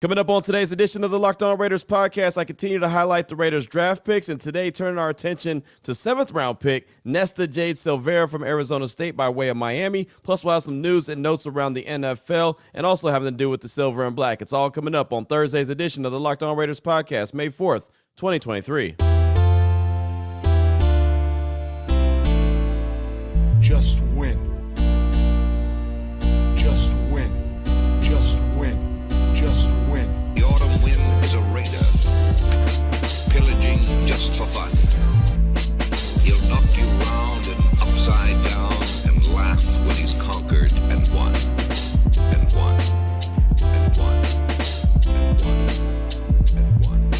Coming up on today's edition of the Locked On Raiders podcast, I continue to highlight the Raiders draft picks, and today turning our attention to 7th-round pick Nesta Jade Silvera from Arizona State by way of Miami. Plus, we'll have some news and notes around the NFL and also having to do with the silver and black. It's all coming up on Thursday's edition of the Locked On Raiders podcast, May 4th, 2023. Just win. Just win. Just win. Just win. The autumn wind is a raider, pillaging just for fun. He'll knock you round and upside down and laugh when he's conquered and won. And won. And won. And won. And won.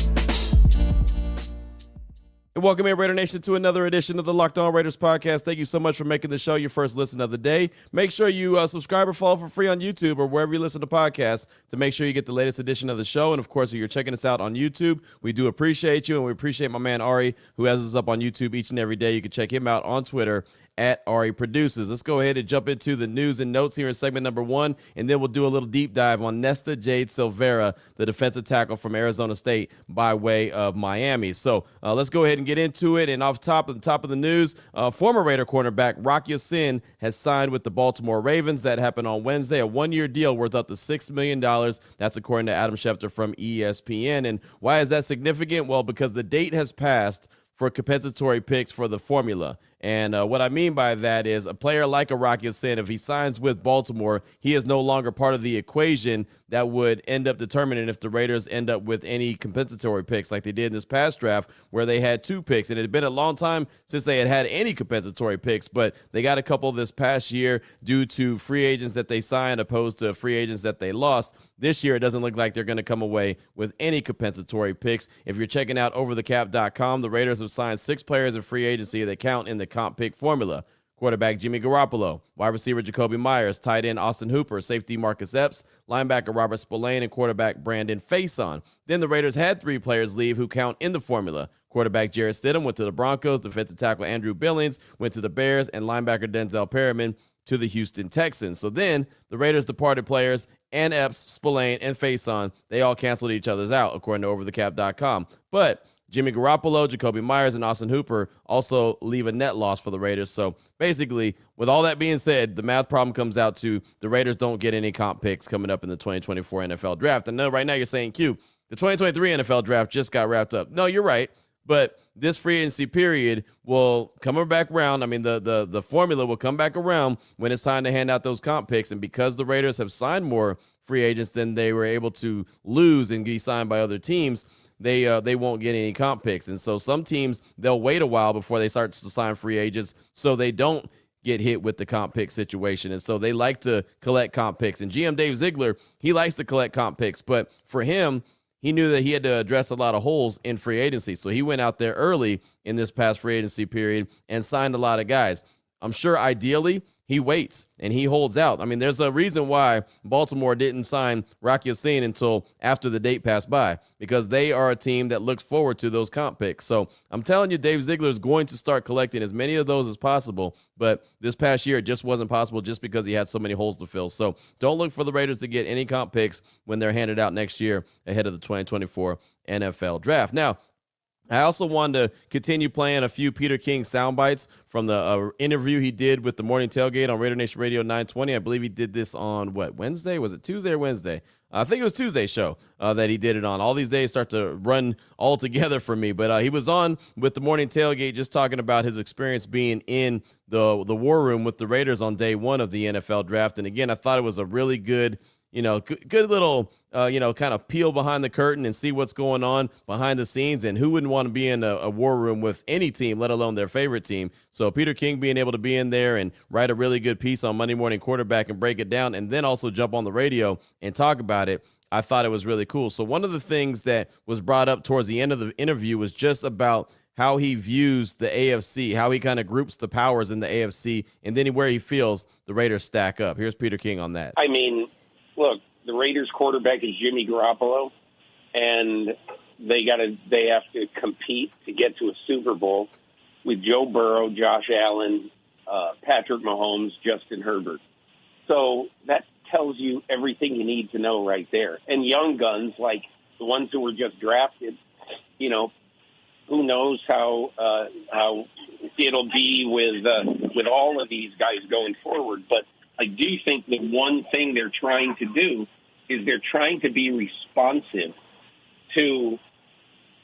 And welcome in, Raider Nation, to another edition of the Locked On Raiders podcast. Thank you so much for making the show your first listen of the day. Make sure you subscribe or follow for free on YouTube or wherever you listen to podcasts to make sure you get the latest edition of the show. And, of course, if you're checking us out on YouTube, we do appreciate you, and we appreciate my man Ari, who has us up on YouTube each and every day. You can check him out on Twitter at Ari Produces. Let's go ahead and jump into the news and notes here in segment number 1, and then we'll do a little deep dive on Nesta Jade Silvera, the defensive tackle from Arizona State by way of Miami. So let's go ahead and get into it. And at the top of the news, former Raider cornerback Rock Ya-Sin has signed with the Baltimore Ravens. That happened on Wednesday, a one-year deal worth up to $6 million. That's according to Adam Schefter from ESPN. And why is that significant? Well, because the date has passed for compensatory picks for the formula. And what I mean by that is a player like a Rock Ya-Sin, if he signs with Baltimore, he is no longer part of the equation that would end up determining if the Raiders end up with any compensatory picks like they did in this past draft where they had 2 picks. And it had been a long time since they had any compensatory picks, but they got a couple this past year due to free agents that they signed opposed to free agents that they lost. This year, it doesn't look like they're going to come away with any compensatory picks. If you're checking out overthecap.com, the Raiders have signed 6 players in free agency that count in the comp pick formula. Quarterback Jimmy Garoppolo, wide receiver Jacoby Myers, tight end Austin Hooper, safety Marcus Epps, linebacker Robert Spillane, and quarterback Brandon Faison. Then the Raiders had 3 players leave who count in the formula. Quarterback Jarrett Stidham went to the Broncos, defensive tackle Andrew Billings went to the Bears, and linebacker Denzel Perryman to the Houston Texans. So then the Raiders departed players and Epps, Spillane, and Faison, they all canceled each other's out, according to overthecap.com. But Jimmy Garoppolo, Jacoby Myers, and Austin Hooper also leave a net loss for the Raiders. So basically, with all that being said, the math problem comes out to the Raiders don't get any comp picks coming up in the 2024 NFL draft. I know right now you're saying, Q, the 2023 NFL draft just got wrapped up. No, you're right. But this free agency period will come back around. I mean, the formula will come back around when it's time to hand out those comp picks. And because the Raiders have signed more free agents than they were able to lose and be signed by other teams, they won't get any comp picks. And so some teams, they'll wait a while before they start to sign free agents so they don't get hit with the comp pick situation. And so they like to collect comp picks. And GM Dave Ziegler, he likes to collect comp picks. But for him, he knew that he had to address a lot of holes in free agency. So he went out there early in this past free agency period and signed a lot of guys. I'm sure ideally he waits and he holds out. I mean, there's a reason why Baltimore didn't sign Rock Ya-Sin until after the date passed by, because they are a team that looks forward to those comp picks. So I'm telling you, Dave Ziegler is going to start collecting as many of those as possible. But this past year, it just wasn't possible just because he had so many holes to fill. So don't look for the Raiders to get any comp picks when they're handed out next year ahead of the 2024 NFL draft. Now, I also wanted to continue playing a few Peter King sound bites from the interview he did with the Morning Tailgate on Raider Nation Radio 920. I believe he did this on, Wednesday? Was it Tuesday or Wednesday? I think it was Tuesday's show that he did it on. All these days start to run all together for me. But he was on with the Morning Tailgate just talking about his experience being in the war room with the Raiders on day 1 of the NFL draft. And, again, I thought it was a really good little, kind of peel behind the curtain and see what's going on behind the scenes. And who wouldn't want to be in a war room with any team, let alone their favorite team? So Peter King being able to be in there and write a really good piece on Monday Morning Quarterback and break it down and then also jump on the radio and talk about it, I thought it was really cool. So one of the things that was brought up towards the end of the interview was just about how he views the AFC, how he kind of groups the powers in the AFC, and then where he feels the Raiders stack up. Here's Peter King on that. I mean, look, the Raiders quarterback is Jimmy Garoppolo, and they have to compete to get to a Super Bowl with Joe Burrow, Josh Allen, Patrick Mahomes, Justin Herbert. So that tells you everything you need to know right there. And young guns, like the ones who were just drafted, who knows how it'll be with all of these guys going forward. But I do think the one thing they're trying to do is they're trying to be responsive to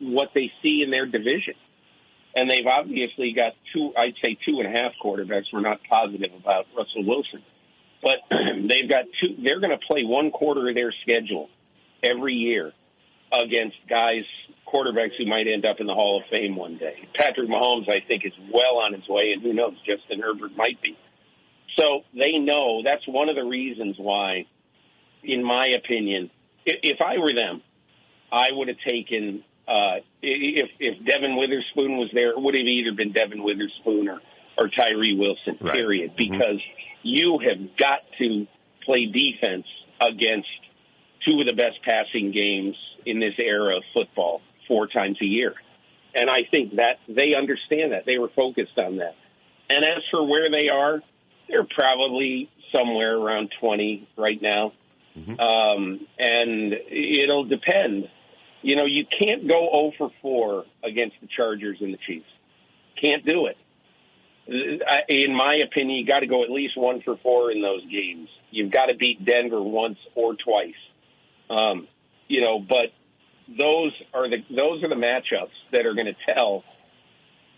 what they see in their division. And they've obviously got 2.5 quarterbacks. We're not positive about Russell Wilson. But they've got two. They're going to play one quarter of their schedule every year against quarterbacks who might end up in the Hall of Fame one day. Patrick Mahomes, I think, is well on his way, and who knows, Justin Herbert might be. So they know that's one of the reasons why, in my opinion, if I were them, I would have taken if Devin Witherspoon was there, it would have either been Devin Witherspoon or Tyree Wilson, period, because you have got to play defense against two of the best passing games in this era of football 4 times a year. And I think that they understand that. They were focused on that. And as for where they are, they're probably somewhere around 20 right now. And it'll depend. You can't go 0 for 4 against the Chargers and the Chiefs. Can't do it. In my opinion, you got to go at least 1 for 4 in those games. You've got to beat Denver once or twice. But those are the matchups that are going to tell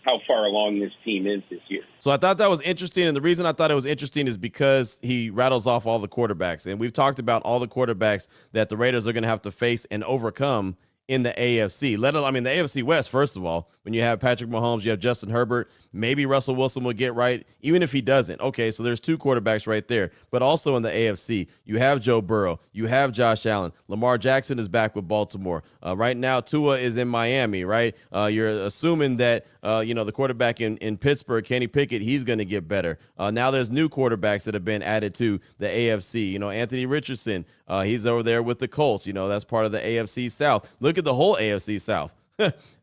how far along this team is this year. So I thought that was interesting, and the reason I thought it was interesting is because he rattles off all the quarterbacks, and we've talked about all the quarterbacks that the Raiders are going to have to face and overcome in the AFC. The AFC West, first of all, when you have Patrick Mahomes, you have Justin Herbert, maybe Russell Wilson will get right, even if he doesn't. Okay, so there's 2 quarterbacks right there. But also in the AFC, you have Joe Burrow, you have Josh Allen. Lamar Jackson is back with Baltimore. Right now, Tua is in Miami, right? You're assuming that, the quarterback in Pittsburgh, Kenny Pickett, he's going to get better. Now there's new quarterbacks that have been added to the AFC. Anthony Richardson, he's over there with the Colts. That's part of the AFC South. Look at the whole AFC South.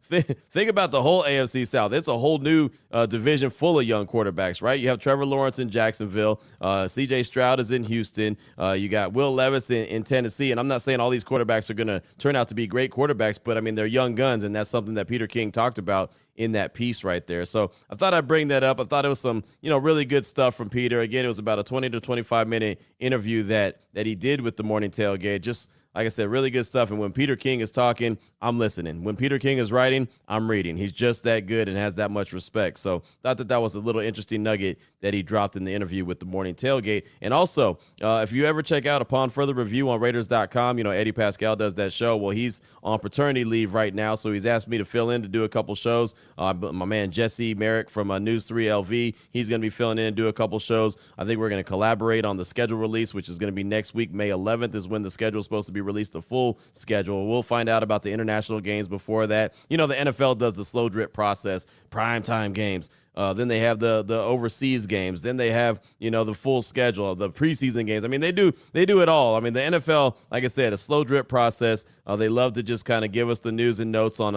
Think about the whole AFC South. It's a whole new division full of young quarterbacks, right? You have Trevor Lawrence in Jacksonville. C.J. Stroud is in Houston. You got Will Levis in Tennessee. And I'm not saying all these quarterbacks are going to turn out to be great quarterbacks, but, they're young guns, and that's something that Peter King talked about in that piece right there. So I thought I'd bring that up. I thought it was some, really good stuff from Peter. Again, it was about a 20 to 25-minute interview that he did with the Morning Tailgate. Just like I said, really good stuff. And when Peter King is talking, I'm listening. When Peter King is writing, I'm reading. He's just that good and has that much respect. So thought that was a little interesting nugget that he dropped in the interview with the Morning Tailgate. And also, if you ever check out Upon Further Review on Raiders.com, Eddie Pascal does that show. Well, he's on paternity leave right now, so he's asked me to fill in to do a couple shows. But my man Jesse Merrick from News 3 LV, he's going to be filling in and do a couple shows. I think we're going to collaborate on the schedule release, which is going to be next week. May 11th is when the schedule is supposed to be released, the full schedule. We'll find out about the international games before that. The NFL does the slow drip process, primetime games. Then they have the overseas games. Then they have, the full schedule, the preseason games. They do it all. The NFL, like I said, a slow drip process. They love to just kind of give us the news and notes in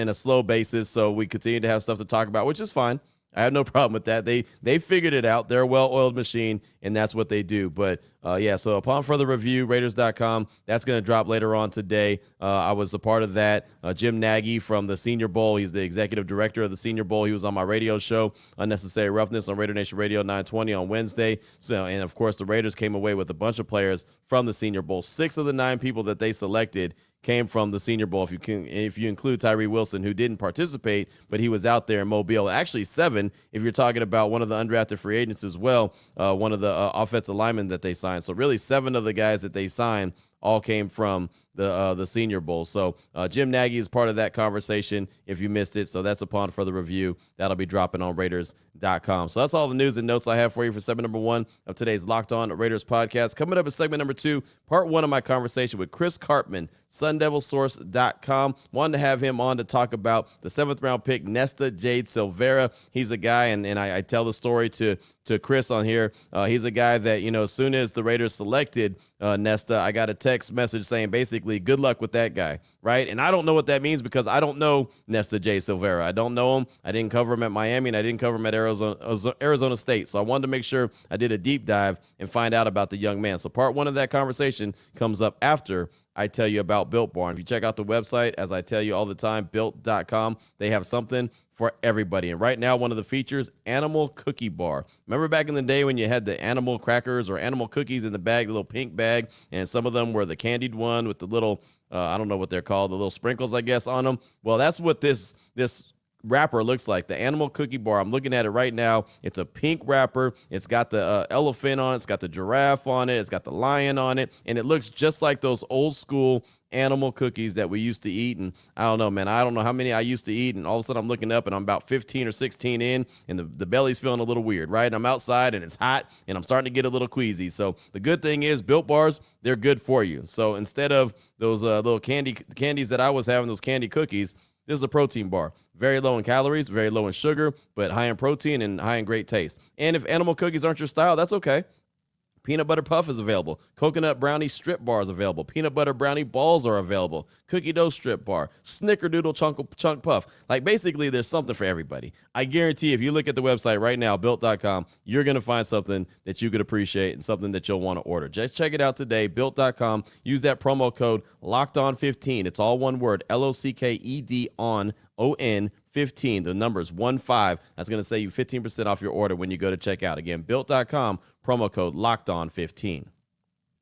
a slow basis, so we continue to have stuff to talk about, which is fine. I have no problem with that. They figured it out. They're a well-oiled machine, and that's what they do. But, so Upon Further Review, Raiders.com, that's going to drop later on today. I was a part of that. Jim Nagy from the Senior Bowl, he's the executive director of the Senior Bowl. He was on my radio show, Unnecessary Roughness, on Raider Nation Radio 920 on Wednesday. And, of course, the Raiders came away with a bunch of players from the Senior Bowl. 6 of the 9 people that they selected came from the Senior Bowl, if you include Tyree Wilson, who didn't participate, but he was out there in Mobile. Actually, 7 if you're talking about one of the undrafted free agents as well, one of the offensive linemen that they signed. So really 7 of the guys that they signed all came from the Senior Bowl. So Jim Nagy is part of that conversation if you missed it. So that's Upon Further Review. That'll be dropping on Raiders.com. So that's all the news and notes I have for you for segment number 1 of today's Locked On Raiders podcast. Coming up in segment number 2, part 1 of my conversation with Chris Karpman, sundevilsource.com. Wanted to have him on to talk about the 7th round pick, Nesta Jade Silvera. He's a guy, and I tell the story to Chris on here. He's a guy that, as soon as the Raiders selected Nesta, I got a text message saying basically, good luck with that guy, right? And I don't know what that means because I don't know Nesta Jade Silvera. I don't know him. I didn't cover him at Miami, and I didn't cover him at Arizona State. So I wanted to make sure I did a deep dive and find out about the young man. So part 1 of that conversation comes up after I tell you about Built Bar. If you check out the website, as I tell you all the time, built.com, they have something for everybody. And right now, one of the features, Animal Cookie Bar. Remember back in the day when you had the animal crackers or animal cookies in the bag, the little pink bag, and some of them were the candied one with the little, I don't know what they're called, the little sprinkles, I guess, on them. Well, that's what this wrapper looks like, the Animal Cookie Bar. I'm looking at it right now. It's a pink wrapper. It's got the elephant on it. It's got the giraffe on it. It's got the lion on it. And it looks just like those old school animal cookies that we used to eat. And I don't know, man. I don't know how many I used to eat. And all of a sudden I'm looking up and I'm about 15 or 16 in and the belly's feeling a little weird, right? And I'm outside and it's hot and I'm starting to get a little queasy. So the good thing is Built Bars, they're good for you. So instead of those little candies that I was having, those candy cookies, this is a protein bar. Very low in calories, very low in sugar, but high in protein and high in great taste. And if animal cookies aren't your style, that's okay. Peanut butter puff is available. Coconut brownie strip bar is available. Peanut butter brownie balls are available. Cookie dough strip bar. Snickerdoodle chunk puff. Like basically there's something for everybody. I guarantee if you look at the website right now, built.com, you're going to find something that you could appreciate and something that you'll want to order. Just check it out today, built.com. Use that promo code LOCKEDON15. It's all one word, LOCKED on 15. The number is 15. That's going to save you 15% off your order when you go to checkout. Again, built.com, promo code LOCKEDON15.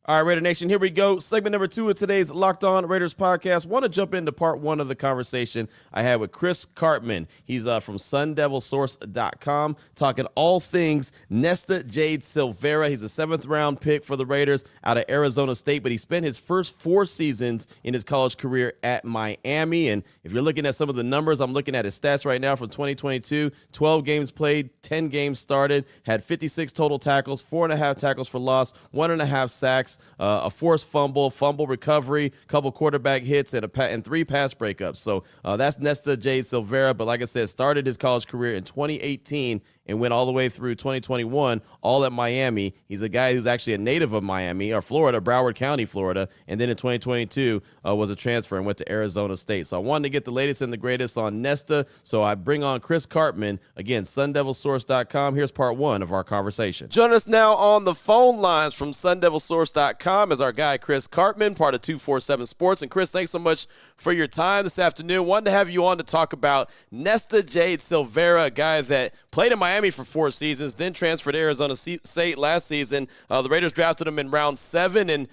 All right, Raider Nation, here we go. Segment number 2 of today's Locked On Raiders podcast. Want to jump into part 1 of the conversation I had with Chris Karpman. He's from sundevilsource.com, talking all things Nesta Jade Silvera. He's a 7th round pick for the Raiders out of Arizona State, but he spent his first 4 seasons in his college career at Miami. And if you're looking at some of the numbers, I'm looking at his stats right now from 2022, 12 games played, 10 games started, had 56 total tackles, 4.5 tackles for loss, 1.5 sacks, a forced fumble recovery, couple quarterback hits, and 3 pass breakups. So that's Nesta Jade Silvera. But like I said, started his college career in 2018 and went all the way through 2021, all at Miami. He's a guy who's actually a native of Miami, or Florida, Broward County, Florida, and then in 2022 was a transfer and went to Arizona State. So I wanted to get the latest and the greatest on Nesta, so I bring on Chris Karpman, again, sundevilsource.com. Here's part 1 of our conversation. Join us now on the phone lines from sundevilsource.com is our guy Chris Karpman, part of 247 Sports. And Chris, thanks so much for your time this afternoon. Wanted to have you on to talk about Nesta Jade Silvera, a guy that played in Miami for 4 seasons, then transferred to Arizona State last season. The Raiders drafted him in round 7, and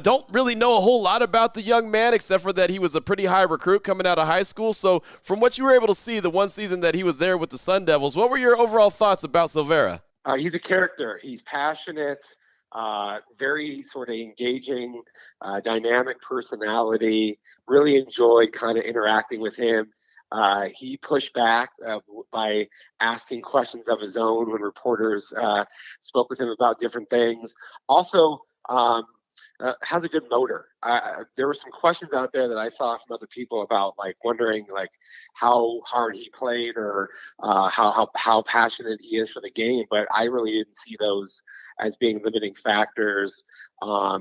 don't really know a whole lot about the young man except for that he was a pretty high recruit coming out of high school. So from what you were able to see the one season that he was there with the Sun Devils, what were your overall thoughts about Silvera? He's a character. He's passionate, very sort of engaging, dynamic personality. Really enjoyed kind of interacting with him. He pushed back by asking questions of his own when reporters spoke with him about different things. Also, has a good motor. There were some questions out there that I saw from other people about wondering how hard he played or how passionate he is for the game, but I really didn't see those as being limiting factors.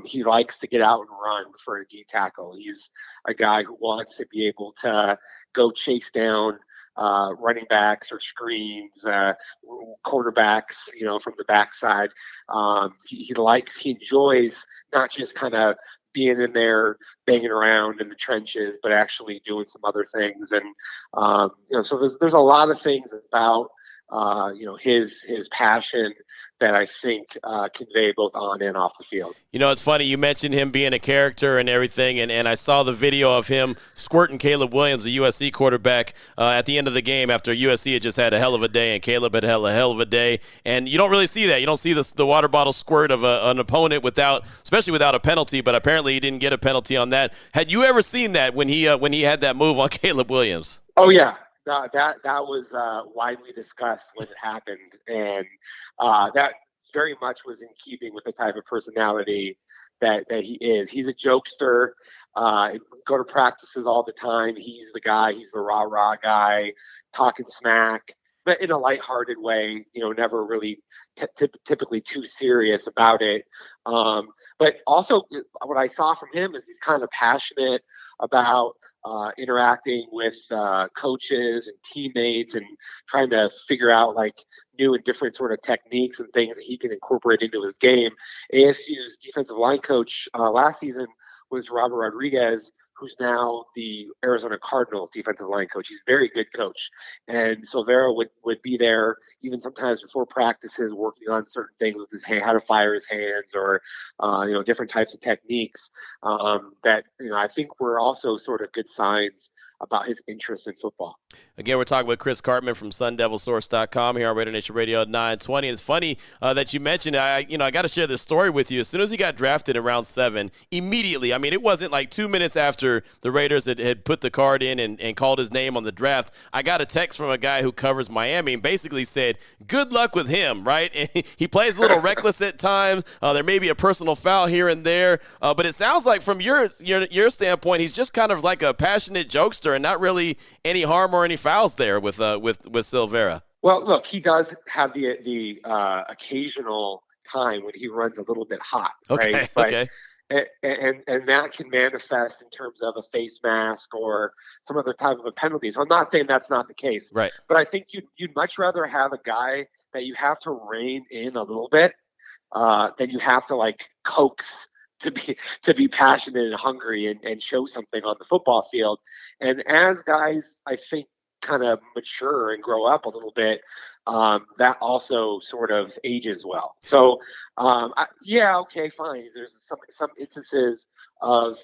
He likes to get out and run for a D tackle. He's a guy who wants to be able to go chase down running backs or screens, quarterbacks, from the backside. He enjoys not just kind of being in there banging around in the trenches, but actually doing some other things. And so there's a lot of things about his passion that I think convey both on and off the field. It's funny. You mentioned him being a character and everything, and I saw the video of him squirting Caleb Williams, the USC quarterback, at the end of the game after USC had just had a hell of a day and Caleb had had a hell of a day. And you don't really see that. You don't see the water bottle squirt of an opponent especially without a penalty, but apparently he didn't get a penalty on that. Had you ever seen that when he had that move on Caleb Williams? Oh, yeah. That was widely discussed when it happened, and that very much was in keeping with the type of personality that he is. He's a jokester. go to practices all the time. He's the guy. He's the rah-rah guy, talking smack, but in a lighthearted way, never really typically too serious about it. But also what I saw from him is he's kind of passionate about interacting with coaches and teammates and trying to figure out like new and different sort of techniques and things that he can incorporate into his game. ASU's defensive line coach last season was Robert Rodriguez, who's now the Arizona Cardinals defensive line coach. He's a very good coach. And Silvera would be there even sometimes before practices working on certain things with his hand, how to fire his hands or, different types of techniques that, I think were also sort of good signs about his interest in football. Again, we're talking with Chris Karpman from SunDevilSource.com here on Raider Nation Radio 920. And it's funny that you mentioned, I got to share this story with you. As soon as he got drafted in round 7, immediately, it wasn't like 2 minutes after the Raiders had put the card in and called his name on the draft, I got a text from a guy who covers Miami and basically said, good luck with him, right? And he plays a little reckless at times. There may be a personal foul here and there. But it sounds like from your standpoint, he's just kind of like a passionate jokester and not really any harm or any fouls there with Silvera. Well, look, he does have the occasional time when he runs a little bit hot, right? Okay. And that can manifest in terms of a face mask or some other type of a penalty. So I'm not saying that's not the case, right? But I think you'd much rather have a guy that you have to rein in a little bit than you have to like coax to be passionate and hungry and show something on the football field. And as guys, I think, kind of mature and grow up a little bit, that also sort of ages well. So, okay, fine. There's some instances of,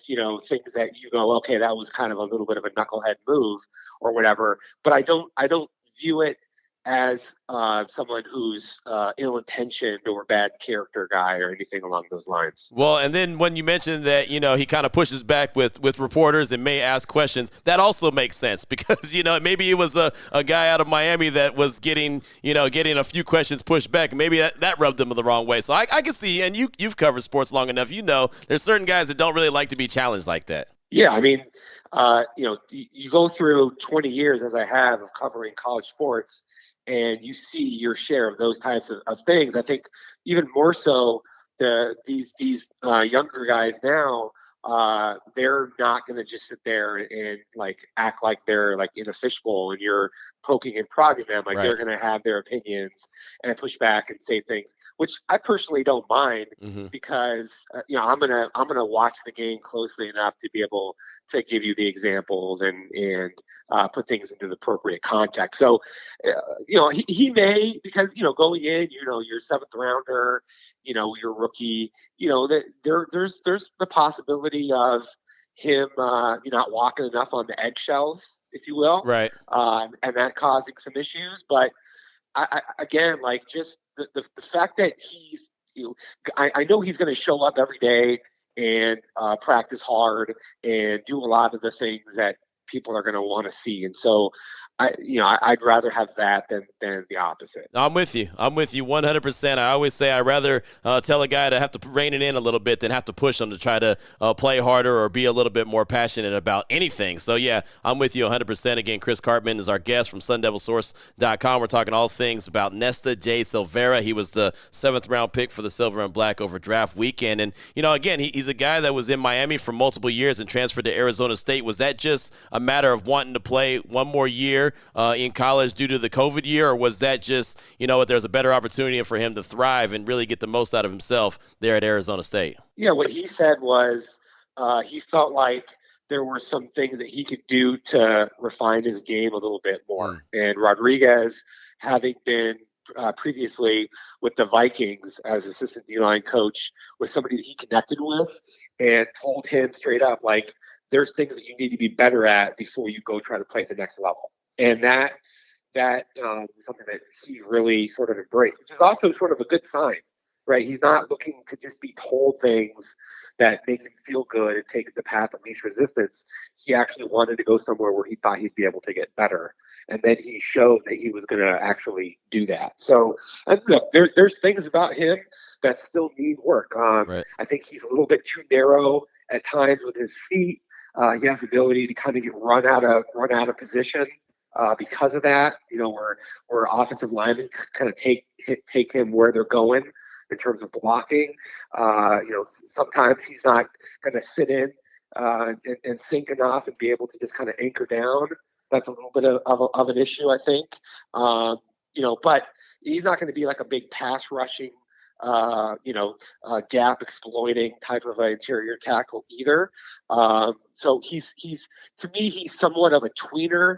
things that you go, okay, that was kind of a little bit of a knucklehead move or whatever. But I don't view it as someone who's ill-intentioned or bad character guy or anything along those lines. Well, and then when you mentioned that, he kind of pushes back with reporters and may ask questions, that also makes sense because, maybe it was a guy out of Miami that was getting a few questions pushed back. Maybe that rubbed them the wrong way. So I can see, and you've covered sports long enough, there's certain guys that don't really like to be challenged like that. Yeah, you go through 20 years, as I have, of covering college sports, and you see your share of those types of things. I think even more so, these younger guys now, they're not going to just sit there and like act like they're like in a fishbowl and you're poking and prodding them. Like, right. They're going to have their opinions and push back and say things, which I personally don't mind because I'm gonna watch the game closely enough to be able to give you the examples and put things into the appropriate context. So he may, because going in, you're 7th rounder, you're rookie, there's the possibility of him not walking enough on the eggshells, if you will, right? And that causing some issues. But I again, like, just the fact that he's, I know he's going to show up every day and practice hard and do a lot of the things that people are going to want to see. And so I'd rather have that than the opposite. I'm with you 100%. I always say I'd rather tell a guy to have to rein it in a little bit than have to push him to try to play harder or be a little bit more passionate about anything. So, yeah, I'm with you 100%. Again, Chris Karpman is our guest from SunDevilSource.com. We're talking all things about Nesta Jade Silvera. He was the 7th round pick for the Silver and Black over draft weekend. And, again, he's a guy that was in Miami for multiple years and transferred to Arizona State. Was that just a matter of wanting to play one more year in college due to the COVID year, or was that just, there's a better opportunity for him to thrive and really get the most out of himself there at Arizona State? Yeah, what he said was he felt like there were some things that he could do to refine his game a little bit more. And Rodriguez, having been previously with the Vikings as assistant D-line coach, was somebody that he connected with and told him straight up, like, there's things that you need to be better at before you go try to play at the next level. And that is something that he really sort of embraced, which is also sort of a good sign, right? He's not looking to just be told things that make him feel good and take the path of least resistance. He actually wanted to go somewhere where he thought he'd be able to get better. And then he showed that he was going to actually do that. So, and look, there's things about him that still need work. Right. I think he's a little bit too narrow at times with his feet. He has the ability to kind of get run out of position because of that. Where offensive linemen kind of take him where they're going in terms of blocking. Sometimes he's not going to sit in and sink enough and be able to just kind of anchor down. That's a little bit of an issue, I think. But he's not going to be like a big pass rushing, gap exploiting type of an interior tackle either. So he's to me, he's somewhat of a tweener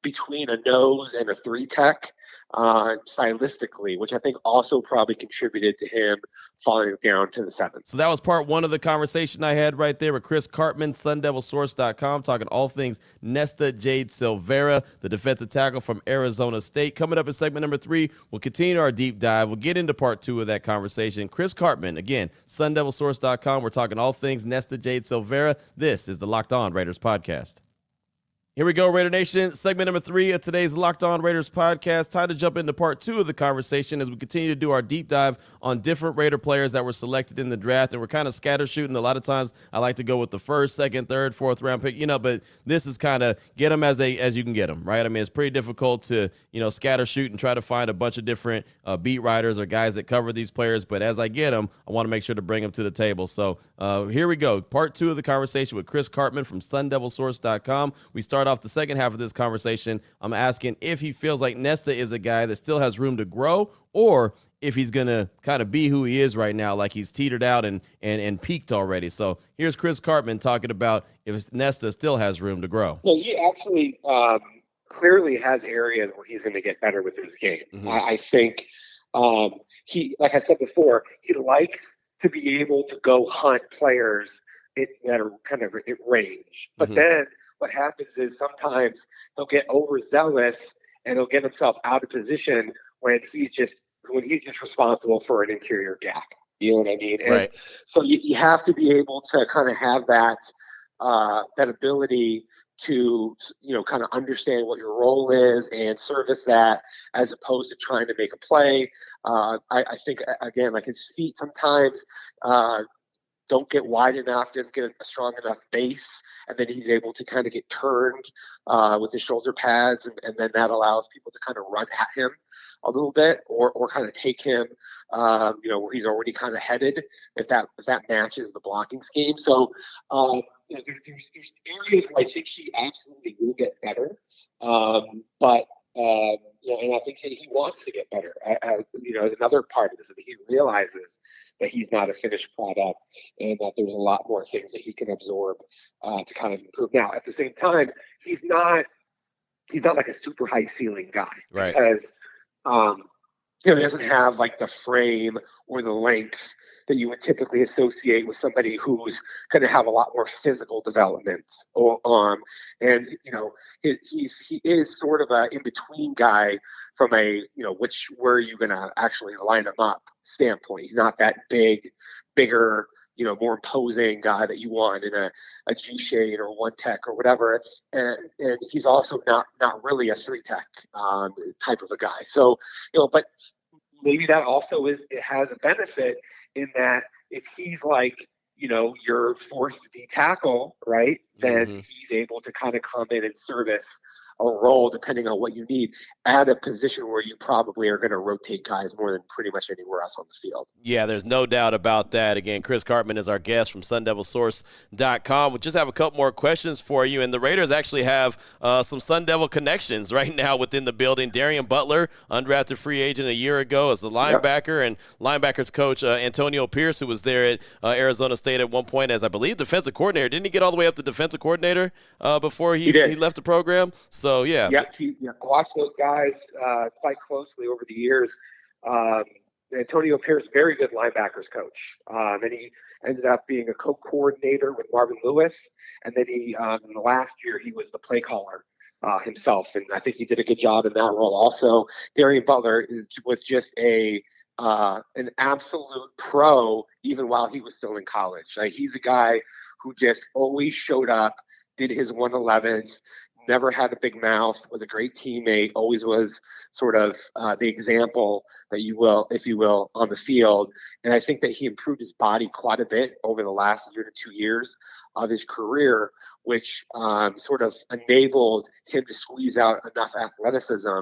between a nose and a 3-tech stylistically, which I think also probably contributed to him falling down to the 7th. So that was part one of the conversation I had right there with Chris Karpman, SunDevilSource.com, talking all things Nesta Jade Silvera, the defensive tackle from Arizona State. Coming up in segment number 3, we'll continue our deep dive. We'll get into part 2 of that conversation. Chris Karpman, again, SunDevilSource.com. We're talking all things Nesta Jade Silvera. This is the Locked On Raiders podcast. Here we go, Raider Nation. Segment number 3 of today's Locked On Raiders podcast. Time to jump into part 2 of the conversation as we continue to do our deep dive on different Raider players that were selected in the draft. And we're kind of scatter shooting. A lot of times I like to go with the first, second, third, fourth round pick, but this is kind of get them as you can get them, right? I mean, it's pretty difficult to, scatter shoot and try to find a bunch of different beat writers or guys that cover these players. But as I get them, I want to make sure to bring them to the table. So here we go. Part 2 of the conversation with Chris Karpman from SunDevilSource.com. We start off the second half of this conversation. I'm asking if he feels like Nesta is a guy that still has room to grow, or if he's going to kind of be who he is right now, like he's teetered out and peaked already. So here's Chris Karpman talking about if Nesta still has room to grow. Well, he actually clearly has areas where he's going to get better with his game. Mm-hmm. I think he, like I said before, he likes to be able to go hunt players that are kind of at range. But then what happens is sometimes he'll get overzealous and he'll get himself out of position when he's just responsible for an interior gap. You know what I mean? Right. And so you have to be able to kind of have that ability to, kind of understand what your role is and service that, as opposed to trying to make a play. I think, again, like his feet sometimes don't get wide enough, doesn't get a strong enough base, and then he's able to kind of get turned with his shoulder pads, and then that allows people to kind of run at him a little bit, or kind of take him, where he's already kind of headed, if that matches the blocking scheme. So there's areas where I think he absolutely will get better, but and I think he wants to get better. Another part of this is that he realizes that he's not a finished product and that there's a lot more things that he can absorb to kind of improve. Now, at the same time, he's not like a super high ceiling guy, right? Because he doesn't have like the frame or the length that you would typically associate with somebody who's going to have a lot more physical development. And he is sort of a in-between guy from a where are you going to actually line him up standpoint. He's not that bigger, more imposing guy that you want in a G-shade or 1-tech or whatever. And he's also not really a 3-tech type of a guy. So, but maybe that also it has a benefit in that if he's like, your fourth D tackle, right, then he's able to kind of come in and service a role, depending on what you need, at a position where you probably are going to rotate guys more than pretty much anywhere else on the field. Yeah, there's no doubt about that. Again, Chris Karpman is our guest from SunDevilSource.com. We just have a couple more questions for you, and the Raiders actually have some Sun Devil connections right now within the building. Darian Butler, undrafted free agent a year ago as a linebacker, and linebackers coach Antonio Pierce, who was there at Arizona State at one point as, I believe, defensive coordinator. Didn't he get all the way up to defensive coordinator before he left the program? So, yeah. Yeah, I watched those guys quite closely over the years. Antonio Pierce, very good linebackers coach. And he ended up being a co-coordinator with Marvin Lewis. And then in the last year, he was the play caller himself. And I think he did a good job in that role. Also, Darian Butler was just an absolute pro, even while he was still in college. Like, he's a guy who just always showed up, did his 111s, never had a big mouth, was a great teammate, always was sort of the example that you will, if you will, on the field. And I think that he improved his body quite a bit over the last year to 2 years of his career, which sort of enabled him to squeeze out enough athleticism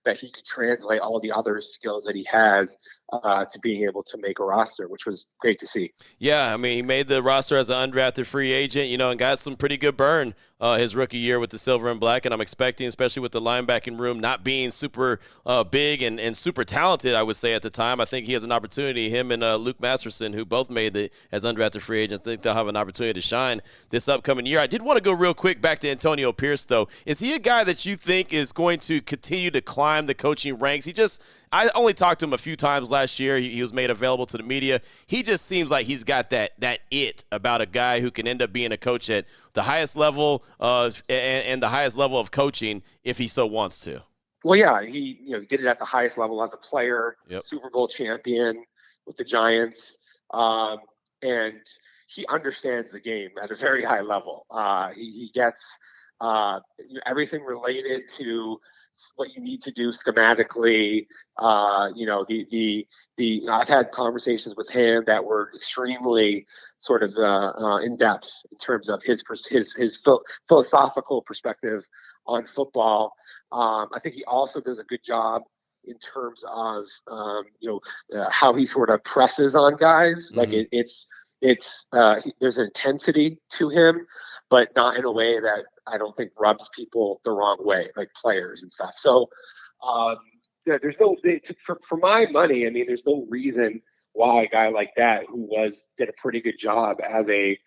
that he could translate all the other skills that he has to being able to make a roster, which was great to see. Yeah, I mean, he made the roster as an undrafted free agent, and got some pretty good burn his rookie year with the silver and black. And I'm expecting, especially with the linebacking room not being super big and super talented, I would say at the time, I think he has an opportunity. Him and Luke Masterson, who both made it as undrafted free agents, I think they'll have an opportunity to shine this upcoming year. I did want to go real quick back to Antonio Pierce, though. Is he a guy that you think is going to continue to climb the coaching ranks? I only talked to him a few times last year. He was made available to the media. He just seems like he's got that it about a guy who can end up being a coach at the highest level and the highest level of coaching if he so wants to. Well, yeah, he did it at the highest level as a player, Yep. Super Bowl champion with the Giants, and he understands the game at a very high level. He gets everything related to what you need to do schematically. I've had conversations with him that were extremely sort of in depth in terms of his philosophical perspective on football. I think he also does a good job in terms of how he sort of presses on guys. Mm-hmm. Like there's an intensity to him, but not in a way that I don't think rubs people the wrong way, like players and stuff. So, there's for my money, I mean, there's no reason why a guy like that who did a pretty good job as a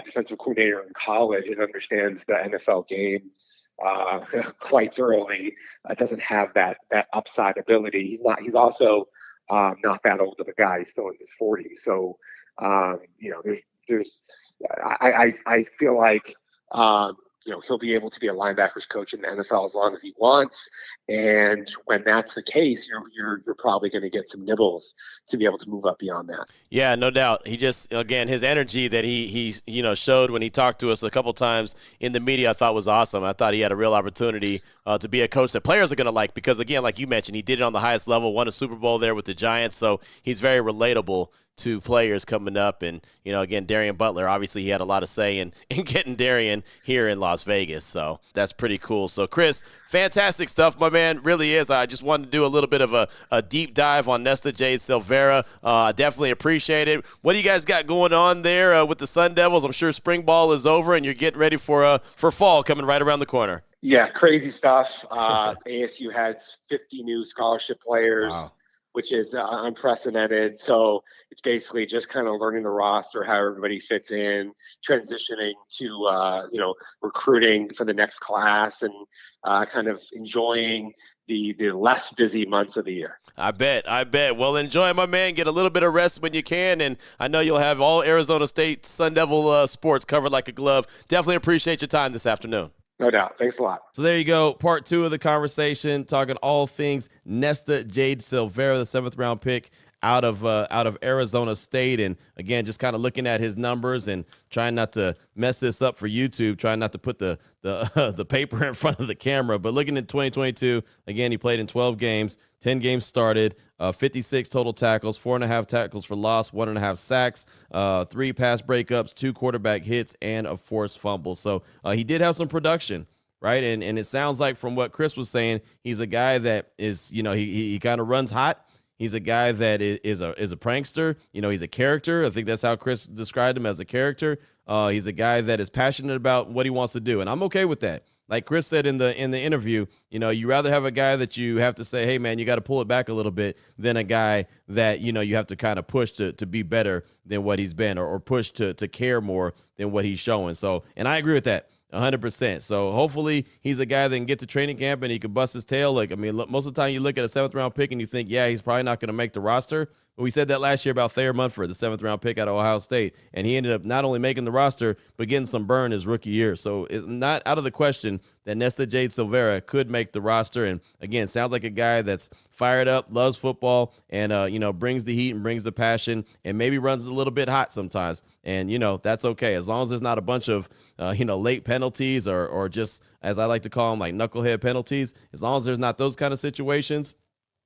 defensive coordinator in college and understands the NFL game quite thoroughly, doesn't have that upside ability. He's also not that old of a guy. He's still in his 40s. So, I feel like, he'll be able to be a linebackers coach in the NFL as long as he wants. And when that's the case, you're probably going to get some nibbles to be able to move up beyond that. Yeah, no doubt. He just, again, his energy that he showed when he talked to us a couple times in the media, I thought was awesome. I thought he had a real opportunity to be a coach that players are going to like because, again, like you mentioned, he did it on the highest level, won a Super Bowl there with the Giants, so he's very relatable to players coming up. And, again, Darian Butler, obviously he had a lot of say in getting Darian here in Las Vegas. So that's pretty cool. So, Chris, fantastic stuff, my man. Really is. I just wanted to do a little bit of a deep dive on Nesta Jade Silvera. I definitely appreciate it. What do you guys got going on there with the Sun Devils? I'm sure spring ball is over and you're getting ready for fall coming right around the corner. Yeah, crazy stuff. ASU has 50 new scholarship players. Wow. Which is unprecedented. So it's basically just kind of learning the roster, how everybody fits in, transitioning to, recruiting for the next class and kind of enjoying the less busy months of the year. I bet. Well, enjoy, my man. Get a little bit of rest when you can. And I know you'll have all Arizona State Sun Devil sports covered like a glove. Definitely appreciate your time this afternoon. No doubt. Thanks a lot. So there you go. Part 2 of the conversation, talking all things Nesta Jade Silvera, the 7th round pick out of Arizona State. And again, just kind of looking at his numbers and trying not to mess this up for YouTube, trying not to put the paper in front of the camera. But looking at 2022, again, he played in 12 games, 10 games started, 56 total tackles, 4.5 tackles for loss, 1.5 sacks, 3 pass breakups, 2 quarterback hits, and a forced fumble. So he did have some production, right? And it sounds like from what Chris was saying, he's a guy that is, he kind of runs hot. He's a guy that is a prankster. He's a character. I think that's how Chris described him, as a character. He's a guy that is passionate about what he wants to do, and I'm okay with that. Like Chris said in the interview, you rather have a guy that you have to say, hey, man, you got to pull it back a little bit, than a guy that, you have to kind of push to be better than what he's been, or push to care more than what he's showing. So, and I agree with that 100%. So hopefully he's a guy that can get to training camp and he can bust his tail. Like, I mean, most of the time you look at a 7th round pick and you think, yeah, he's probably not going to make the roster. We said that last year about Thayer Munford, the 7th-round pick out of Ohio State, and he ended up not only making the roster, but getting some burn his rookie year. So it's not out of the question that Nesta Jade Silvera could make the roster. And, again, sounds like a guy that's fired up, loves football, and, brings the heat and brings the passion and maybe runs a little bit hot sometimes. And, that's okay. As long as there's not a bunch of, late penalties or just, as I like to call them, like knucklehead penalties, as long as there's not those kind of situations,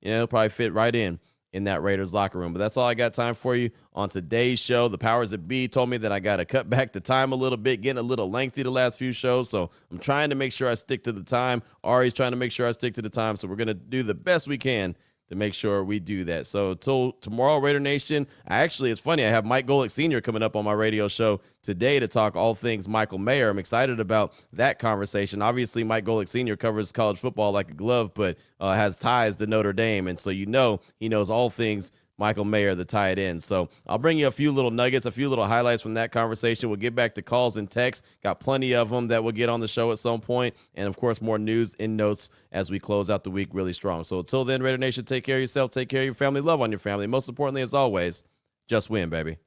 he'll probably fit right in that Raiders locker room. But that's all I got time for you on today's show. The powers that be told me that I got to cut back the time a little bit, getting a little lengthy the last few shows. So I'm trying to make sure I stick to the time. Ari's trying to make sure I stick to the time. So we're going to do the best we can to make sure we do that. So until tomorrow, Raider Nation, it's funny, I have Mike Golick Sr. coming up on my radio show today to talk all things Michael Mayer. I'm excited about that conversation. Obviously, Mike Golick Sr. covers college football like a glove, but has ties to Notre Dame. And so he knows all things Michael Mayer, the tight end. So I'll bring you a few little nuggets, a few little highlights from that conversation. We'll get back to calls and texts. Got plenty of them that we'll get on the show at some point. And, of course, more news and notes as we close out the week really strong. So until then, Raider Nation, take care of yourself, take care of your family, love on your family. Most importantly, as always, just win, baby.